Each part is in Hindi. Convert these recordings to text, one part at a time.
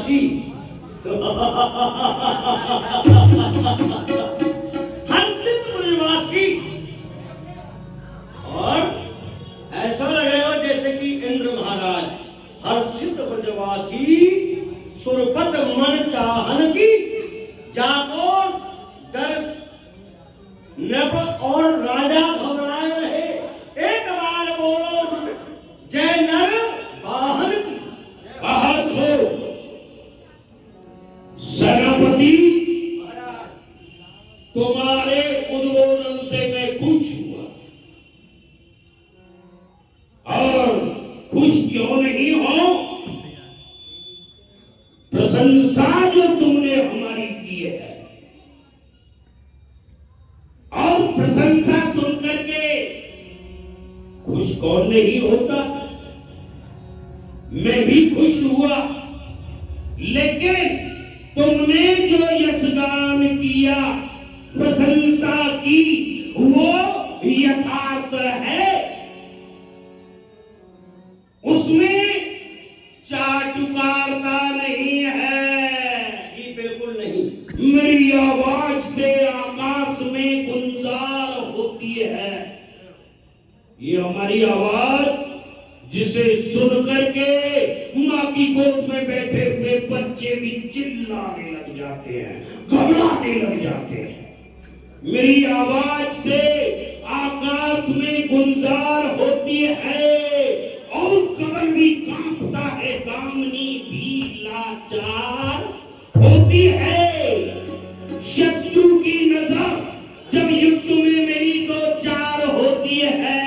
ब्रजवासी हर्षित ब्रजवासी, और ऐसा लग रहा हो जैसे कि इंद्र महाराज। हर्षित ब्रजवासी सुरपत मन चाहन की, जाको डर नभ और राजा घबराए रहे। एक बार बोलो जय नर वाहन की। बहुत हो सेनापति, तुम्हारे उद्बोधन से मैं खुश हुआ, और खुश क्यों नहीं हो? प्रशंसा जो तुमने हमारी की है, और प्रशंसा सुनकर के खुश कौन नहीं होता? मैं भी खुश हुआ, लेकिन तुमने जो यशगान किया, प्रशंसा की, वो यथार्थ है, उसमें चाटुकारता नहीं है। जी बिल्कुल नहीं। मेरी आवाज से आकाश में गुंजार होती है। ये हमारी आवाज जिसे सुन करके माँ की गोद में बैठे हुए बच्चे भी चिल्लाने लग जाते हैं, घबराने लग जाते हैं। मेरी आवाज से आकाश में गुंजार होती है, और कमर भी कांपता है, दामनी भी लाचार होती है। शत्रु की नजर जब युद्ध में मेरी दो चार होती है,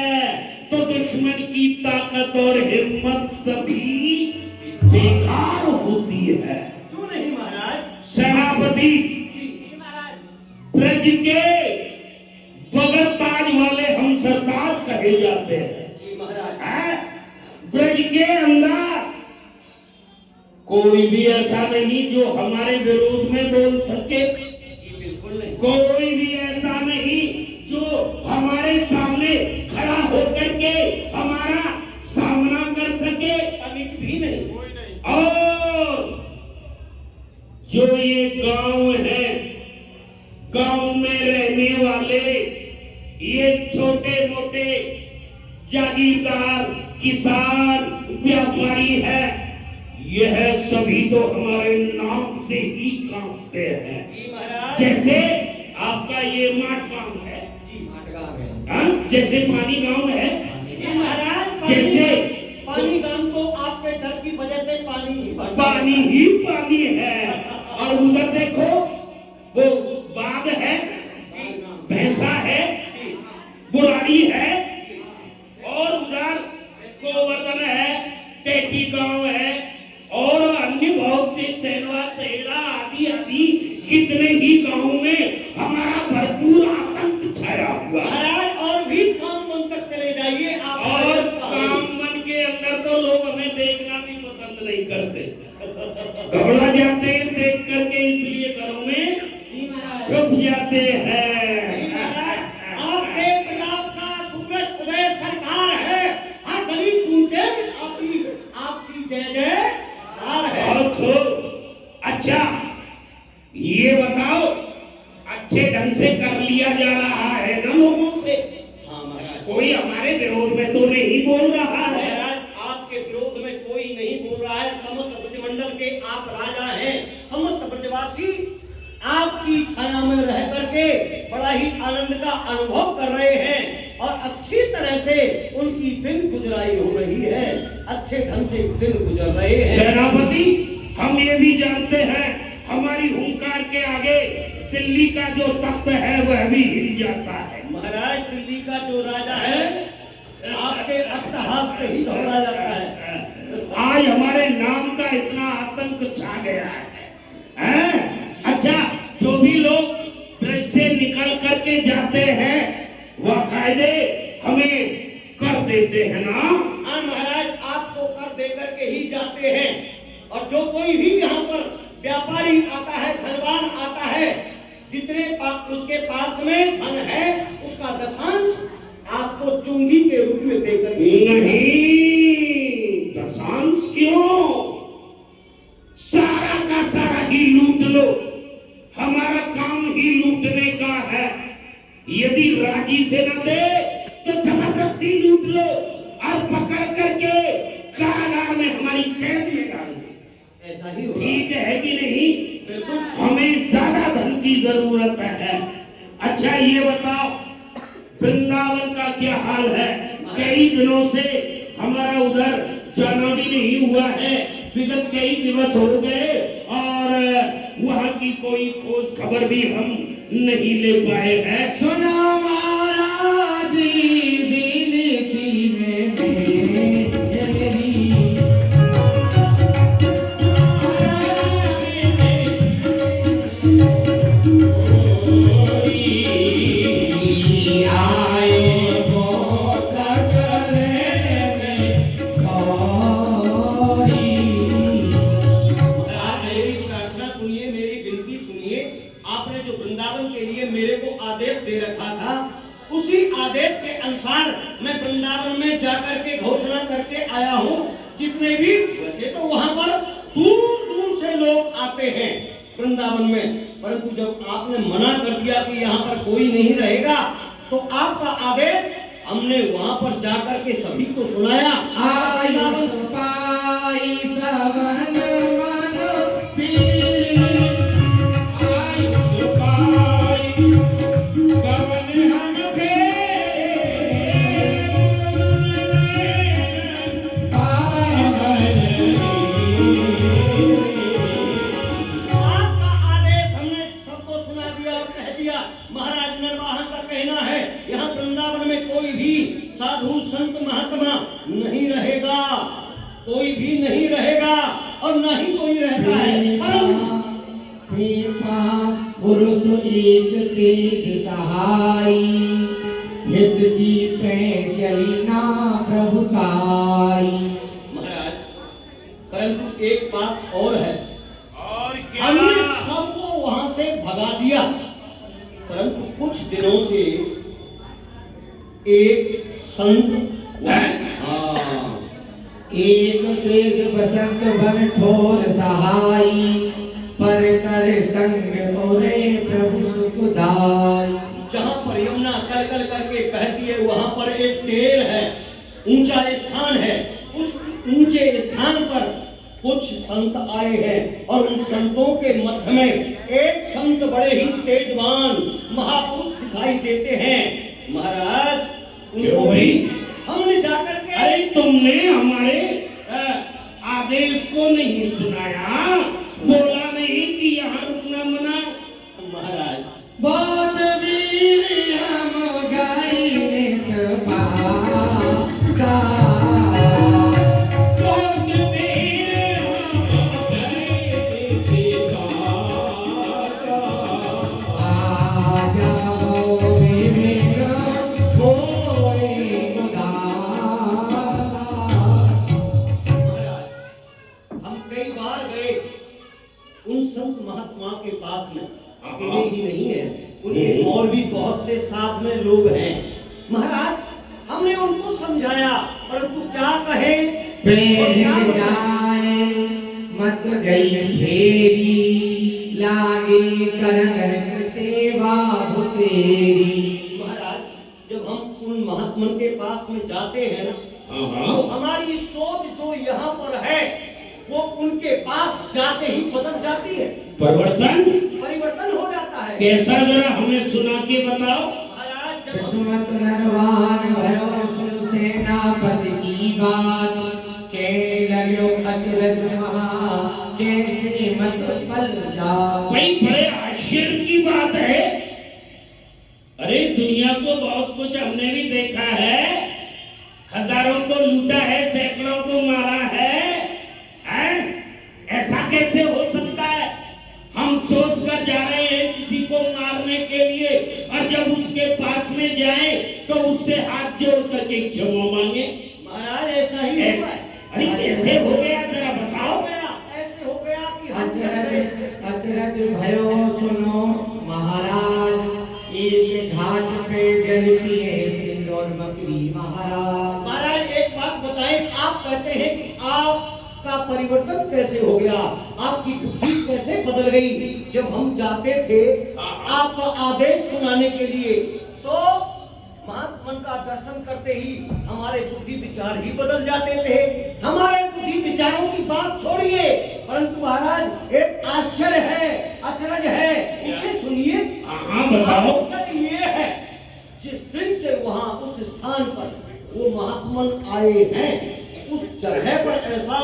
तो दुश्मन की ताकत और हिम्मत सभी बेकार होती है। क्यों नहीं महाराज? सेनापति, ब्रज के बगल ताज वाले हम सरताज कहे जाते हैं। जी महाराज। ब्रज के अंदर कोई भी ऐसा नहीं जो हमारे विरोध में बोल सके। जी बिल्कुल नहीं। कोई भी ऐसा नहीं जो हमारे सामने खड़ा होकर के हमारा सामना कर सके। अमित भी नहीं। और जो ये गांव है, गांव में रहने वाले ये छोटे मोटे जागीरदार, किसान, व्यापारी है, यह सभी तो हमारे नाम से ही कांपते हैं। जी महाराज। जैसे आपका ये माट गांव है। जी माट गांव है। जैसे पानी गांव है। जी महाराज। जैसे पानी गांव तो आपके डर की वजह से पानी ही पानी है। और उधर देखो वो बाग है, भैंसा है, बुराड़ी है, और उधर गोवर्धन है, टेटी गांव है, और अन्य बहुत से सेनवा सेड़ा आदि आदि कितने ही गांवों में हमारा भरपूर आतंक छाया हुआ है। महाराज और भी काम तक चले जाइए आप। और काम के अंदर तो लोग हमें देखना भी पसंद नहीं करते, घबरा जाते हैं देख करके, इसलिए घरों में छुप जाते हैं। आपके प्रताप का सूरज उदय सरकार है, हर गली पूछे आपकी जय जयकार है। बहुत खूब। अच्छा ये बताओ, अच्छे ढंग से कर लिया जा रहा है ना लोगों से? हाँ महाराज। कोई हमारे विरोध में तो नहीं बोल रहा है? महाराज आपके विरोध में कोई नहीं बोल रहा है। समस्त ब्रजमंडल के आप राजा हैं, समस्त ब्रजवासी आपकी छाया में रह करके बड़ा ही आनंद का अनुभव कर रहे हैं, और अच्छी तरह से उनकी दिन गुजराई हो रही है, अच्छे ढंग से दिन गुजर रहे हैं। सेनापति, हम ये भी जानते हैं हमारी हुंकार के आगे दिल्ली का जो तख्त है वह भी हिल जाता है। महाराज दिल्ली का जो राजा है आपके अट्टहास से ही दौड़ा जाता है। आज हमारे नाम का इतना आतंक छा गया है? अच्छा, जो भी लोग ब्रज से निकल करके जाते हैं वह कायदे हमें कर देते हैं ना? हाँ महाराज, आपको कर दे करके ही जाते हैं, और जो कोई भी यहाँ पर व्यापारी आता है, धनवान आता है, जितने उसके पास में धन है उसका दशांश आपको चुंगी के रूप में देकर। नहीं, दशांश क्यों? सारा ऐसा ही होगा। ठीक है कि नहीं? बिल्कुल। हमें ज्यादा धन की जरूरत है। अच्छा ये बताओ, वृंदावन का क्या हाल है? कई दिनों से हमारा उधर जाना भी नहीं हुआ है, विगत कई दिवस हो गए और वहाँ की कोई खोज खबर भी हम नहीं ले पाए हैं। सुना महाराज विनती में मेरी, आए वो तकरे गौरी। आप मेरी प्रार्थना सुनिए, मेरी विनती सुनिए। आपने जो वृंदावन के लिए मेरे को आदेश दे रखा था, उसी आदेश के अनुसार मैं वृंदावन में जाकर के घोषणा करके आया हूँ। जितने भी, वैसे तो वहाँ पर दूर दूर से लोग आते हैं वृंदावन में, परंतु जब आपने मना कर दिया कि यहाँ पर कोई नहीं रहेगा, तो आपका आदेश हमने वहाँ पर जाकर के सभी को सुनाया। आई सपाई सवन मन पीरी, आई सपाई सवन हम आपका आदेश हमने सबको सुना दिया और कह दिया। महाराज निर्वाहन का कहना है यहाँ वृंदावन में कोई भी साधु संत महात्मा नहीं रहेगा, कोई भी नहीं रहेगा और न ही कोई रहता है। परंतु पुरुष एक तेज सहाई, हित की पे चली ना प्रभुताई। महाराज, परंतु एक बात और है, और क्या? हमने सबको वहां से भगा दिया, परंतु कुछ दिनों से एक संत हाँ, एक तेज बसंत बन ठोर सहाई, पर कर संग ओरे प्रभु सुखदाई। जहाँ पर यमुना कल कल करके बहती है, वहां पर एक टेर है, ऊंचा स्थान है। उस ऊंचे स्थान पर कुछ संत आए हैं और उन संतों के मध्य में एक संत बड़े ही तेजवान महापुरुष दिखाई देते हैं। महाराज, उनको भी हमने जाकर के अरे तुमने हमारे आदेश को नहीं सुनाया, बोला नहीं कि यहाँ रुकना मना। महाराज, बहुत वीर हम गाई नित पाता, बहुत वीर हम गाई नित पाता। आ जाओ मेरा होए उदासा। महाराज, हम कई बार गए उन संत महात्मा के पास में, अकेले ही नहीं है, उनके और भी बहुत से साथ में लोग हैं। महाराज, हमने उनको समझाया, परंतु क्या कहे और क्या पेड़ बताएं? जाए मत गई फेरी, लागे करन सेवा हो तेरी। महाराज, जब हम उन महात्मन के पास में जाते हैं ना, हाँ तो हमारी सोच जो यहाँ पर है वो उनके पास जाते ही बदल जाती है, परिवर्तन हो जाता है। कैसा, जरा हमें सुना के बताओ। महाराज, जब हम किस्मत नरवान भयो सुन सेनापति की बात, के लग्यो अचरज महा कैसे मत पल जा। भाई बड़े आश्चर्य की बात है। अरे दुनिया को बहुत कुछ हमने भी देखा है, हजारों को लूटा है, सैकड़ों को मारा है, ऐसा कैसे हो सकता है? हम सोच कर जा रहे हैं किसी को मारने के लिए, और जब उसके पास में जाए तो उससे हाथ जोड़ करके क्षमा मांगे। महाराज, ऐसा ही हुआ है। अरे कैसे हो गया, जरा बताओ। ऐसे हो गया कि हम अचरज अचरज भयो सुनो महाराज, एक घाट पे जल पिए सिंदूर मकरी महाराज। महाराज, एक बात बताएं, आप कहते हैं कि आपका परिवर्तन कैसे हो गया, आपकी बुद्धि कैसे बदल गई? जब हम जाते थे आपका आदेश सुनाने के लिए, तो महात्मा का दर्शन करते ही हमारे बुद्धि विचार ही बदल जाते थे। हमारे बुद्धि विचारों की बात छोड़िए, परंतु बताओ। अवसर ये है, जिस दिन से वहां उस स्थान पर वो महात्मन आए हैं, उस जगह पर ऐसा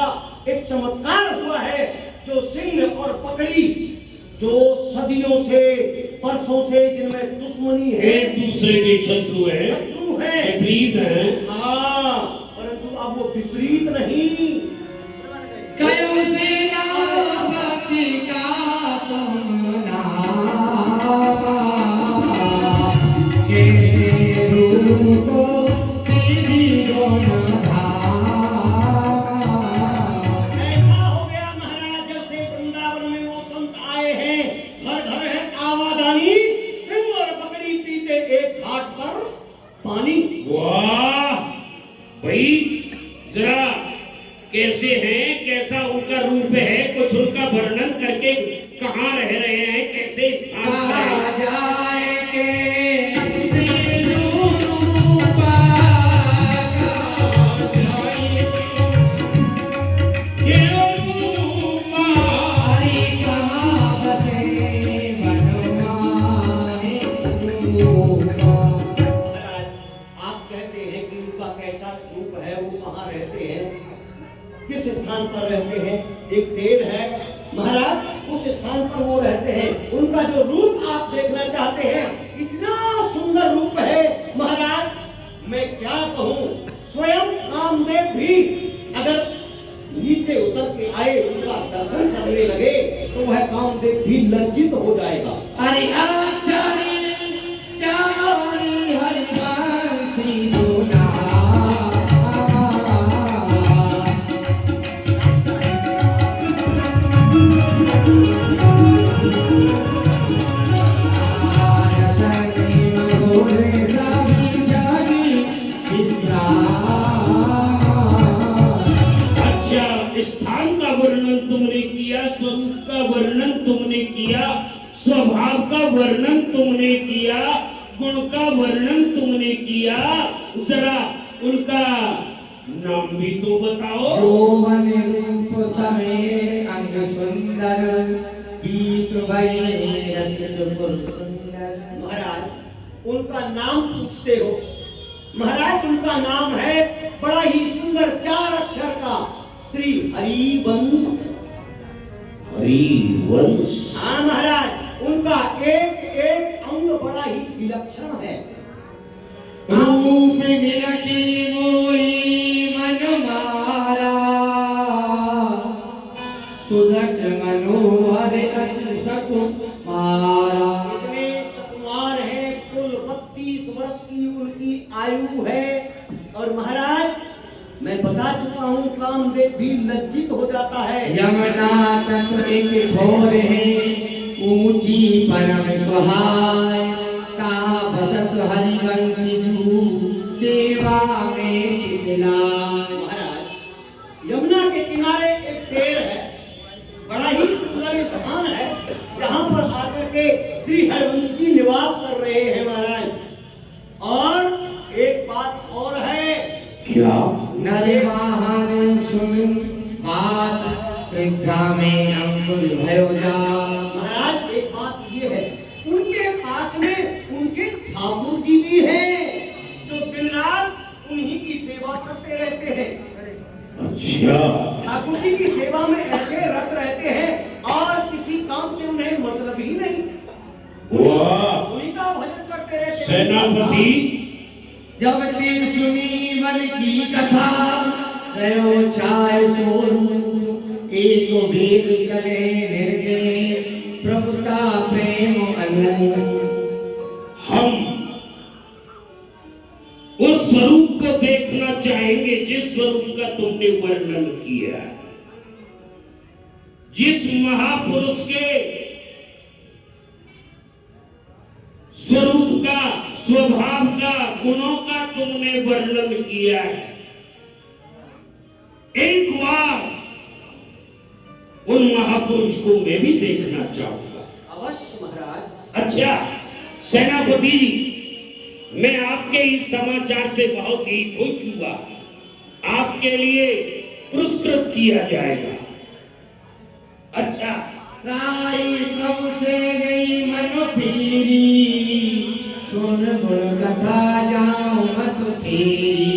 एक चमत्कार हुआ है, जो सिंह और पकड़ी, जो सदियों से, परसों से जिनमें दुश्मनी है, एक दूसरे के शत्रु है, विपरीत है। हाँ, परंतु अब वो विपरीत नहीं, कयो सेनापति का तुम नाम, कैसे रूप तेरी गुण धाम। ऐसा हो गया महाराज, जब से वृंदावन में वो संत आए हैं, घर घर है आवादानी, सिंह और बकरी पीते एक घाट पर पानी। वाह भाई, जरा कैसे हैं, कैसा उनका रूप है, कुछ उनका वर्णन करके, कहाँ रह रहे हैं, कैसे स्थान पर हैं? जाएंगे किस स्थान पर रहते हैं? एक तेल है महाराज, उस स्थान पर वो रहते हैं। उनका जो रूप आप देखना चाहते हैं, इतना सुंदर रूप है महाराज, मैं क्या कहूँ। स्वयं कामदेव भी अगर नीचे उतर के आए, उनका दर्शन करने लगे, तो वह कामदेव भी लज्जित हो जाएगा। अरे आचार्य चारी हरिवंशी दूना, स्वभाव का वर्णन तुमने किया, गुण का वर्णन तुमने किया, जरा उनका नाम भी तो बताओ। यौवन रूप समय अंग सुंदर, पीत भय रसिक पुर सुंदर। महाराज उनका नाम पूछते हो, महाराज उनका नाम है बड़ा ही सुंदर 4 अक्षर का, श्री हरिवंश। हरिवंश, हाँ महाराज, उनका एक एक अंग बड़ा ही विलक्षण है। रूप निरखी मोही मन मारा, सुधक मनोहर अति सकुमारा। इतने सकुमार है, कुल 32 वर्ष की उनकी आयु है। और महाराज मैं बता चुका हूँ, कामदेव भी लज्जित हो जाता है। यमुना तट एक ठोर है, ऊंची परम सुहाय, का बसत हरिवंशी सेवा में चितलाय। महाराज यमुना के किनारे एक पेड़ है, बड़ा ही सुंदर स्थान है, जहाँ पर आकर के श्री हरिवंश जी निवास कर रहे हैं महाराज। और एक बात और है। क्या? नरवाहन सुन बात, श्रद्धा में अंकुर भयो जा। महाराज एक बात ये है, उनके पास में उनके ठाकुर जी भी हैं, जो दिन रात उन्हीं की सेवा करते रहते हैं। अच्छा, ठाकुर जी की सेवा में ऐसे रत रहते हैं, और किसी काम से उन्हें मतलब ही नहीं, वाह, उन्हीं का भजन करते रहते हैं। सेनापति, जब तीर सुनी मन की कथा, रयो छाय सोरू, एक भेद चले निर्गे, प्रभुता प्रेम अनु। हम उस स्वरूप को देखना चाहेंगे जिस स्वरूप का तुमने वर्णन किया, जिस महापुरुष के स्वरूप का, स्वभाव का, गुणों का तुमने वर्णन किया है। एक बार उन महापुरुष को मैं भी देखना चाहूंगा। अवश्य महाराज। अच्छा सेनापति जी, मैं आपके इस समाचार से बहुत ही खुश हुआ। आपके लिए पुरस्कृत किया जाएगा। अच्छा, राई कब से गई मन फिरी, सुन गुण कथा जाऊं मत फेरी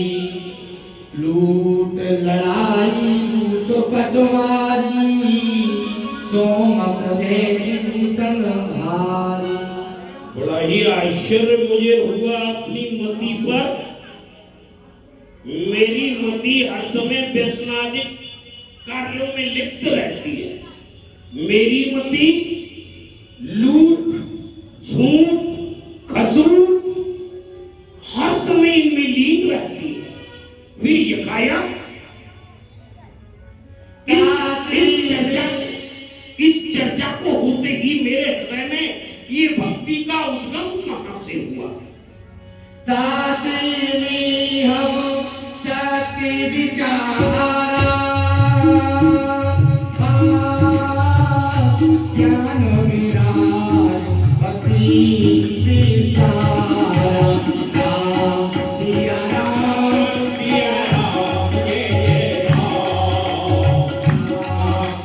लूट लड़ाई लूट पटवारी सो मत देखी संभारी। बड़ा ही आश्चर्य मुझे हुआ अपनी मति पर। मेरी मति हर समय व्यसनादिक कार्यों में लिप्त रहती है। मेरी मति लूट झूठ खसूट हर समय इनमें लीन रहती है। फिर यकायक इस चर्चा को होते ही मेरे हृदय में ये भक्ति का उद्गम कहां से हुआ? ताते में हम सत्य विचारा ज्ञान विराज भक्ति विस्तार जिया राम जिया राम जय राम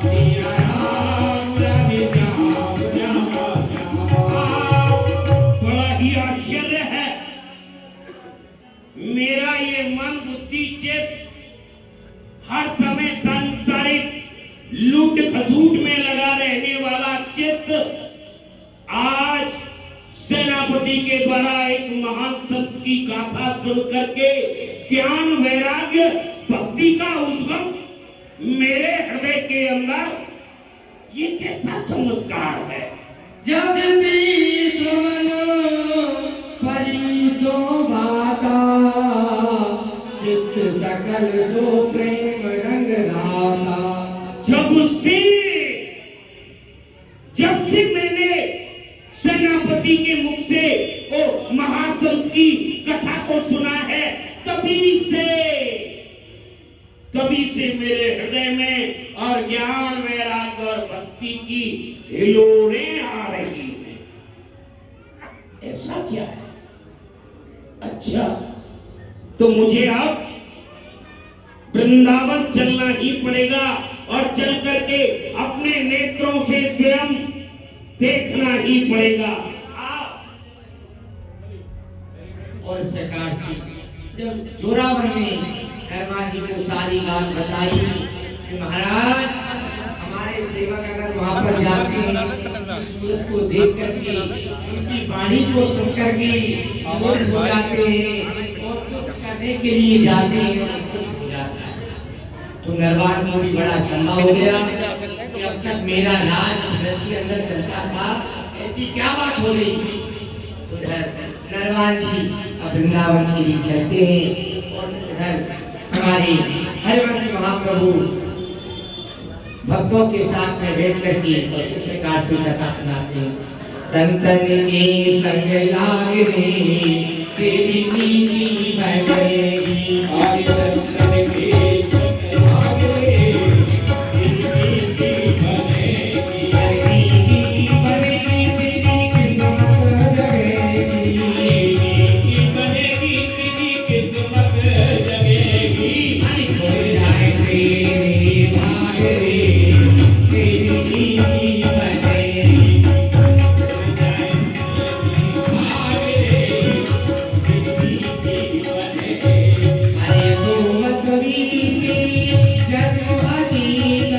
जिया राम रवि श्याम बड़ा ही आश्चर्य है। मेरा ये मन बुद्धि चित्त हर समय सांसारिक लूट खसूट में लगा रहने वाला चित्त आज सेनापति के द्वारा एक महान संत की गाथा सुन करके ज्ञान वैराग्य भक्ति का उद्गम मेरे हृदय के अंदर, ये कैसा चमत्कार है। जब भी सुमनो परिसो भाता चित्त सकल सो प्रेम रंग राता। जब से मैंने सेनापति के मुख से वो महासंत की कथा को सुना है, तभी से मेरे हृदय में और ज्ञान वैराग्य और भक्ति की हिलोरें आ रही हैं। ऐसा क्या है? अच्छा, तो मुझे अब वृंदावन चलना ही पड़ेगा और चल करके अपने नेत्रों से स्वयं देखना ही पड़ेगा। और इस प्रकार से जब जोरावर ने हनुमान जी को सारी बात बताई कि महाराज हमारे सेवक अगर वहां पर जाते हैं सूरत को देख करके उनकी वाणी को सुन करके खुश हो जाते हैं और कुछ करने के लिए जाते हैं और कुछ हो जाता है। तो नरवार को भी बड़ा अचंभा हो गया कि अब तक मेरा राज सूरत के अंदर चलता था, ऐसी क्या बात हो गई। तो नरवार जी अब वृंदावन के लिए चलते हैं और इधर हमारे हरिवंश महाप्रभु भक्तों के साथ में बैठ करके और इस प्रकार से कथा सुनाते हैं। संतन के संग लागे तेरी नीति बढ़ेगी और संतन के संग लागे तेरी नीति बढ़ेगी। नीति बढ़ेगी तेरी किस्मत जगेगी। नीति बढ़ेगी तेरी किस्मत जगेगी। हो जाए तेरे भाग रे तेरी नीति बढ़ेगी। अरे सोमत बीते जन्म अतीत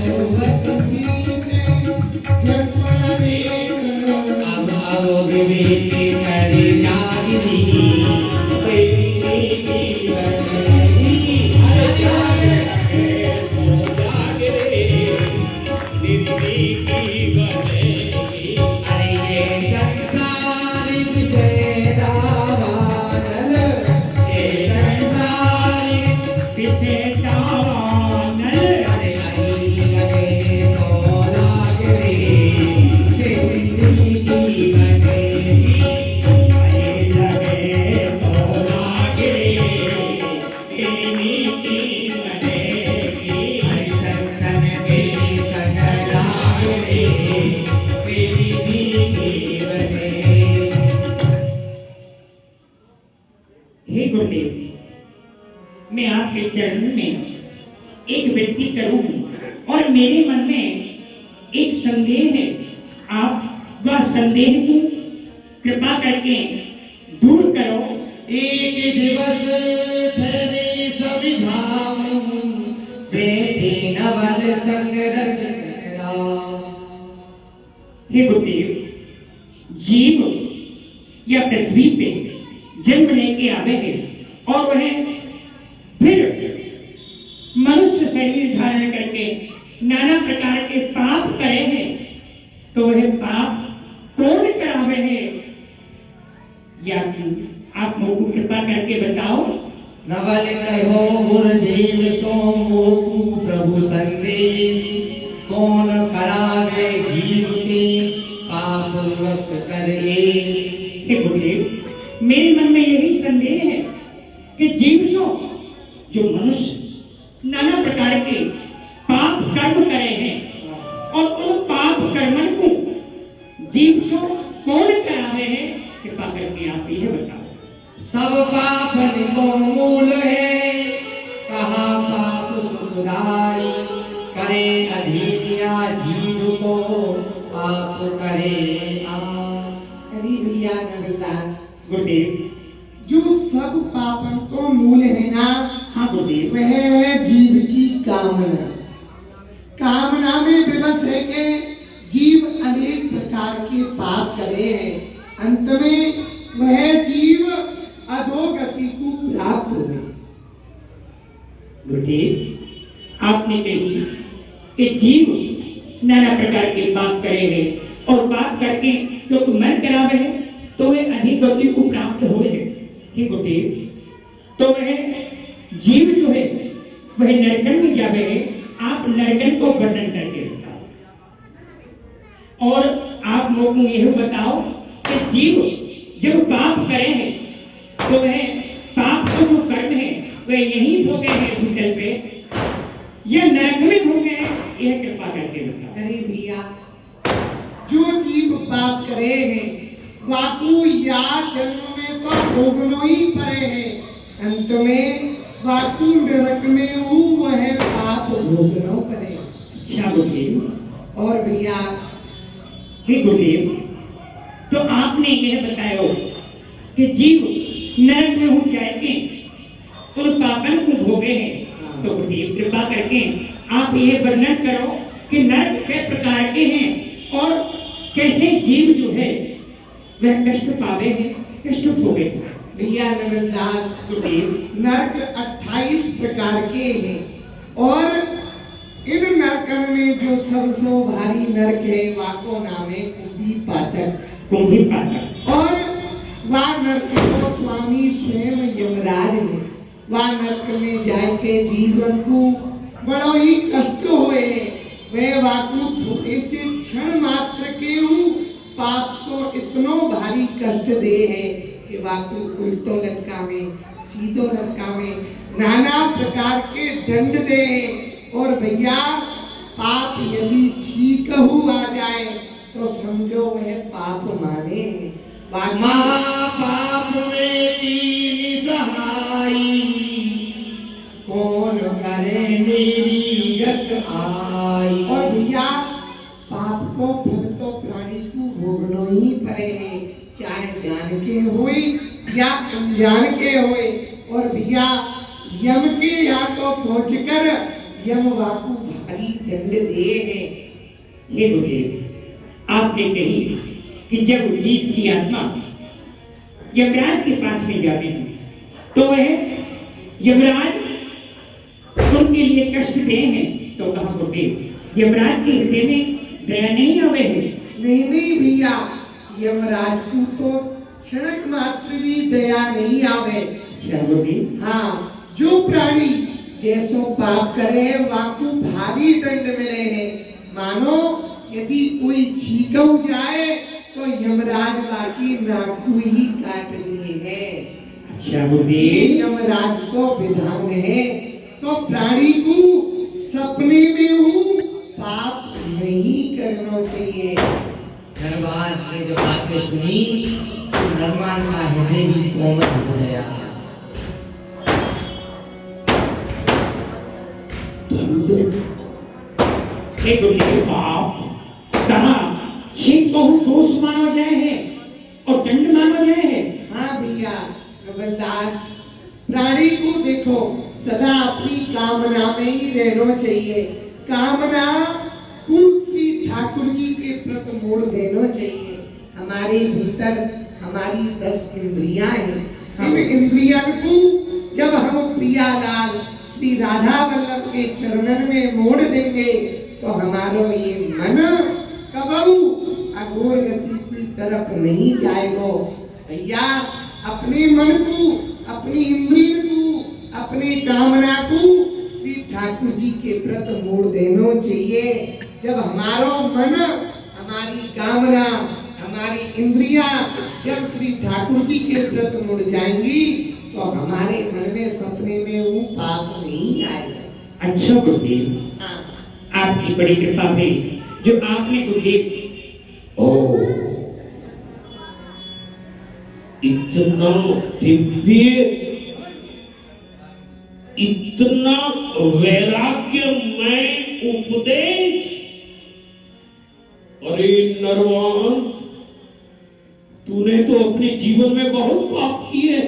सोमत बीते जन्म अतीत अब बीते कर जागरी तेरी नीति बढ़ेगी। अरे जागे तो जागे तेरी नीति बढ़ेगी। अरे ये संसार विषय दावानल ये संसार विषय दावानल। अरे लगे तो लागे तेरी नीति बढ़ेगी। अरे लगे तो लागे तेरी नीति बढ़ेगी। अरे संतन के संग लागे तेरी नीति बढ़ेगी। हे गुरुदेव, मैं आपके चरणों में एक विनती करूं और मेरे मन में एक संदेह है। आप वह संदेह को कृपा करके दूर करो। एक दिवस ठहरे सभी धाम, बैठे नवल संग रस राम। हे गुरुदेव, जीव या पृथ्वी पे जन्म लेके आवे हैं और वह फिर मनुष्य शरीर धारण करके नाना प्रकार के पाप करे हैं, तो वह पाप कौन करावे है? या आप मोकू कृपा करके बताओ। नवल कहो गुरुदेव सो मोकू प्रभु संदेश, कौन करावे जीव के पाप वश करे। हे गुरुदेव, मेरे मन में यही संदेह है कि जीव सो जो मनुष्य नाना प्रकार के पाप कर्म करे हैं और उन पाप कर्मन को जीव सो कौन करावे है? कृपा करके आप ये बताओ। सब पापन को मूल है, कहा पाप सुधारी, करे अधीनिया जीव को पाप करे। अरे भैया नवलदास, गुरुदेव, जो सब पापन को मूल है ना, हाँ गुरुदेव, वह है जीव की कामना। कामना में विवश है कि जीव अनेक प्रकार के पाप करे हैं, अंत में वह जीव अधोगति को प्राप्त हुए। गुरुदेव, आपने कही कि जीव नाना प्रकार के पाप करे हैं और पाप करके जो मन करावे है तो वे अधिक गति को प्राप्त हुए हैं। हे गुरुदेव, तो वह जीव जो है वह नरकन में जावे है। आप नरकन को वर्णन करके बताओ और आप लोगों को यह बताओ कि जीव जब पाप करे हैं तो वह पाप का जो कर्म है वह यही भोगे हैं भूतल पे या नरक में भोगे हैं? यह कृपा करके बताओ। अरे भैया, जो जीव पाप करे हैं वाकु या जन्म में तो भोगनो ही पड़े हैं, अंत में वाकु नरक में वह पाप भोगनो पड़े। अच्छा गुरुदेव। और भैया, हे गुरुदेव, तो आपने यह बताया कि जीव नरक में हो जाएंगे उन पापन को भोगे हैं, तो गुरुदेव कृपा करके आप यह वर्णन करो कि नरक किस प्रकार के हैं और कैसे जीव जो है वह कष्ट पावे हैं, कष्ट भोगे। भैया नवलदास, गुरुदेव, नरक 28 प्रकार के हैं और इन नरकन में जो सबसे भारी नरक है वाको नाम है कुंभी पातक। कुंभी पातक। और वह नरक को स्वामी स्वयं यमराज है। वह नरक में जाके जीवन को बड़ो ही कष्ट होए। वे वाकु थोड़े से क्षण मात्र के पाप सो इतनो भारी कष्ट दे है कि वाकु उल्टो लटका में, सीधो लटका में नाना प्रकार के दंड दे। और भैया, पाप यदि ठीक आ जाए तो समझो वह पाप माने। माँ पाप में तीन सहाई, कौन करे मेरी गत आई। और भैया, पाप को फल तो प्राणी को भोगनो ही पड़े है, चाहे जान के होए या अनजान के होए। और भैया, यम के या तो पहुंचकर यम वाकु भारी दंड दे है। हे गुरुदेव, आपने कही कि जब जीव की आत्मा यमराज के पास में जाते हैं तो वह यमराज उनके लिए कष्ट दे हैं, तो कहा गुरुदेव यमराज के हृदय में दया नहीं आवे है? नहीं भैया, यमराज को तो क्षणक मात्र भी दया नहीं आवे। अच्छा गुरुदेव। हाँ, जो प्राणी जैसो पाप करे वाकु भारी दंड मिले हैं। मानो यदि कोई छींक जाए तो यमराज बाकी नाकू ही काट दिए हैं। अच्छा ये गुरुदेव। यमराज को विधान है। तो प्राणी को सपने में पाप नहीं करना चाहिए। दरबार ने जो बातें सुनी, नरमान का हृदय भी कोमल हो गया। हे गुरुदेव, आप कहा छींक बहुत दोष माना गया है और दंड मांगा गया है। हाँ भैया कबलदास, प्राणी को देखो सदा अपनी कामना में ही रहना चाहिए। कामना कुर्सी ठाकुर जी के प्रति मोड़ देना चाहिए। हमारे भीतर हमारी 10 इंद्रियां हैं। इन इंद्रियों को जब हम प्रियालाल श्री राधा वल्लभ के चरणन में मोड़ देंगे तो हमारा ये मन कबहू अघोर गति की तरफ नहीं जाएगा। भैया अपने मन को, अपनी इंद्रियों को, अपनी कामना को श्री ठाकुर जी के प्रति मोड़ देना चाहिए। जब हमारा मन, हमारी कामना, हमारी इंद्रियां जब श्री ठाकुर जी के प्रति मुड़ जाएंगी तो हमारे मन में सपने में वो पाप नहीं आएगा। अच्छा गुरुदेव, हाँ। आपकी बड़ी कृपा है जो आपने गुरुदेव ओ इतना दिव्य, इतना वैराग्यमय उपदेश। अरे नरवान, तूने तो अपने जीवन में बहुत पाप किए।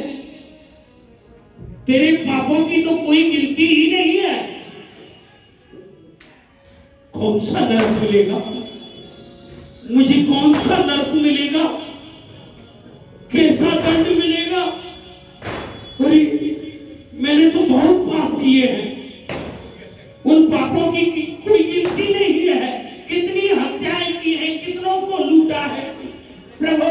तेरे पापों की तो कोई गिनती ही नहीं है। कौन सा नरक मिलेगा मुझे? कौन सा नरक मिलेगा? कैसा दंड मिलेगा? अरे मैंने तो बहुत पाप किए हैं। उन पापों की कोई गिनती नहीं है। कितनी हत्याएं की हैं, कितनों को लूटा है। प्रभु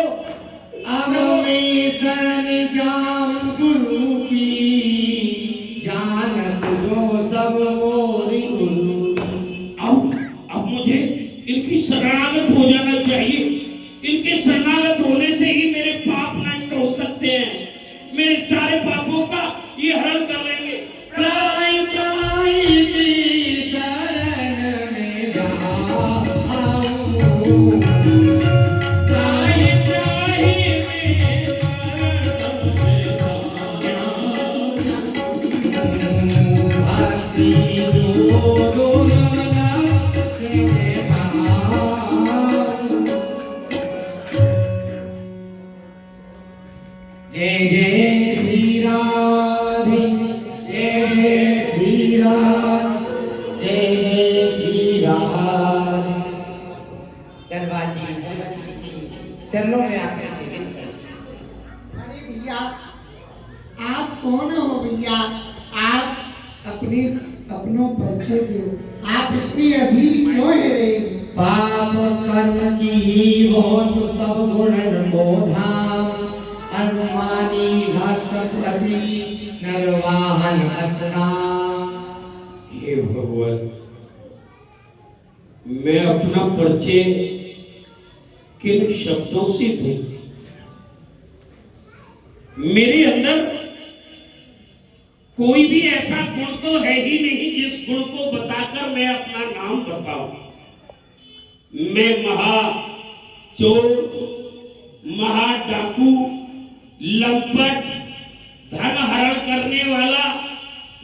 अब मैं शरण जाऊं गुरु की, जानत जो सब मोरी गुरु। अब मुझे इनकी शरणागत हो जाना चाहिए। इनके शरणागत होने से ही मेरे पाप नष्ट हो सकते हैं। मेरे सारे पापों का ये हरण कर लेंगे। त्राई त्राई की शरण में जाऊं, त्राई त्राई में भक्ति जो दुर्लभ से जय जय श्री राधे, जय जय श्री राधे, जय जय श्री राधे। दरबाजी चरणों में आके अरे भैया आप कौन हो भैया? आप अपने अपनों परिचय दो। आप इतनी अधीर क्यों है रे? पाप कर्म की बहुत सब गुण मोधाम, अनुमानी राष्ट्रपति नरवाहन असना। हे भगवान, मैं अपना परिचय किन शब्दों से दूं? मेरे अंदर कोई भी ऐसा गुण तो है ही नहीं जिस गुण को बताकर मैं अपना नाम बताऊं। मैं महा चोर, महा डाकू, लंपट, धन हरण करने वाला,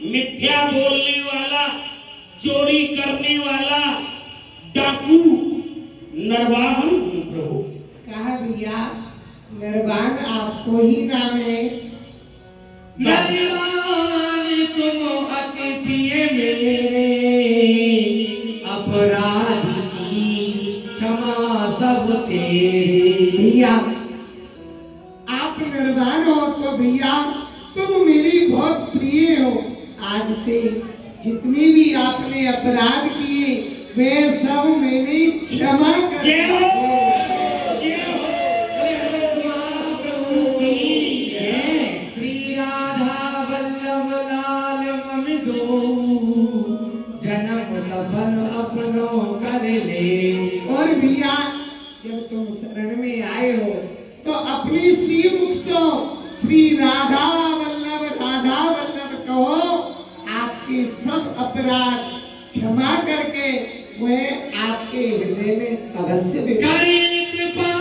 मिथ्या बोलने वाला, चोरी करने वाला, डाकू, नरवाहन हूं प्रभु। कहा भैया निर्वाण आपको ही नाम है। नरवान तुम अति प्रिय मेरे, अपराध की क्षमा सब तेरे। भैया आप निर्वाण हो तो भैया तुम मेरी बहुत प्रिय हो। आज ते जितनी भी आपने अपराध किए वे सब मैंने क्षमा कर जय हो, जय हो। प्रभु की जय। श्री राधा वल्लभ लाल ममि दो, जन्म सफल अपनो कर ले। और भैया जब तुम शरण में आए हो तो अपनी श्री मुख से श्री राधा वल्लभ कहो। आपके सब अपराध क्षमा करके वह आपके हृदय में अवश्य विराज। करें कृपा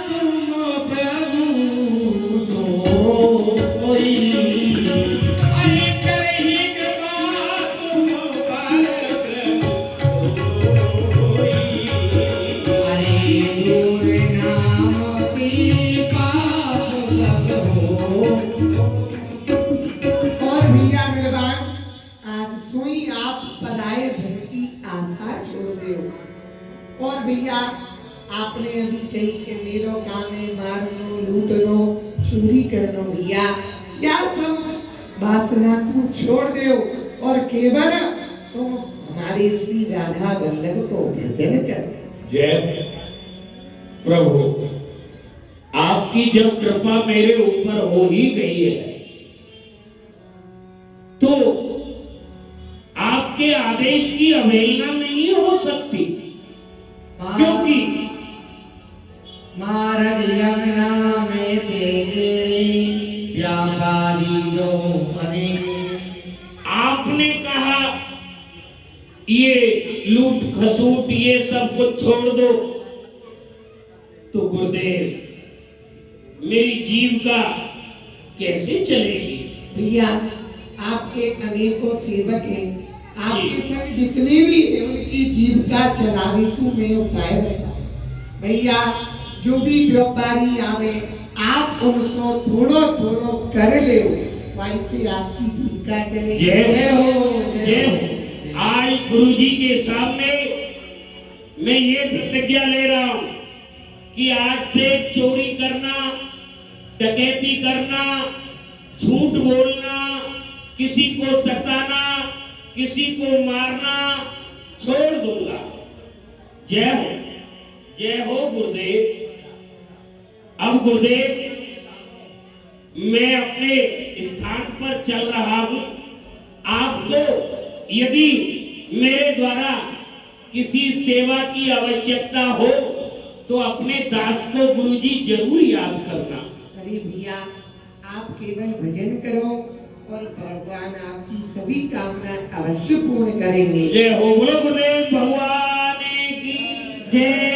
तुम प्रभु सोई, अरे करें कृपा तुम पर प्रभु सोई। अरे दूर नाम की और भैया आपने अभी कही कि मेरो काम है मारनो, लूटनो, चोरी करनो भैया, या सब वासना को छोड़ दो और केवल तुम हमारे श्री राधा वल्लभ को भजन करो। जय प्रभु, आपकी जब कृपा मेरे ऊपर हो ही गई है तो आपके आदेश की अवहेलना नहीं हो सकती, क्योंकि महाराज यमुना में तेरे व्यापारी जो बने। आपने कहा ये लूट खसूट ये सब कुछ छोड़ दो, तो गुरुदेव मेरी जीविका कैसे चलेगी? भैया आपके अनेकों सेवक हैं, आपके संग जितने भी हैं उनकी जीविका चलाने को मैं उपाय बताऊं। भैया जो भी व्यापारी आवे आप उनसे थोड़ो थोड़ो कर ले, वाइते आपकी जीविका चले। जय हो, जय हो। आज गुरुजी के सामने मैं ये प्रतिज्ञा ले रहा हूं कि आज से चोरी करना, डकैती करना, झूठ बोलना, किसी को सताना, किसी को मारना छोड़ दूंगा। जय हो, जय हो गुरुदेव। अब गुरुदेव मैं अपने स्थान पर चल रहा हूं। आपको यदि मेरे द्वारा किसी सेवा की आवश्यकता हो तो अपने दास को गुरुजी जरूर याद करना। अरे भैया आप केवल भजन करो और भगवान आपकी सभी कामना अवश्य पूर्ण करेंगे। जय हो, बोलो गुरुदेव भगवान की जय।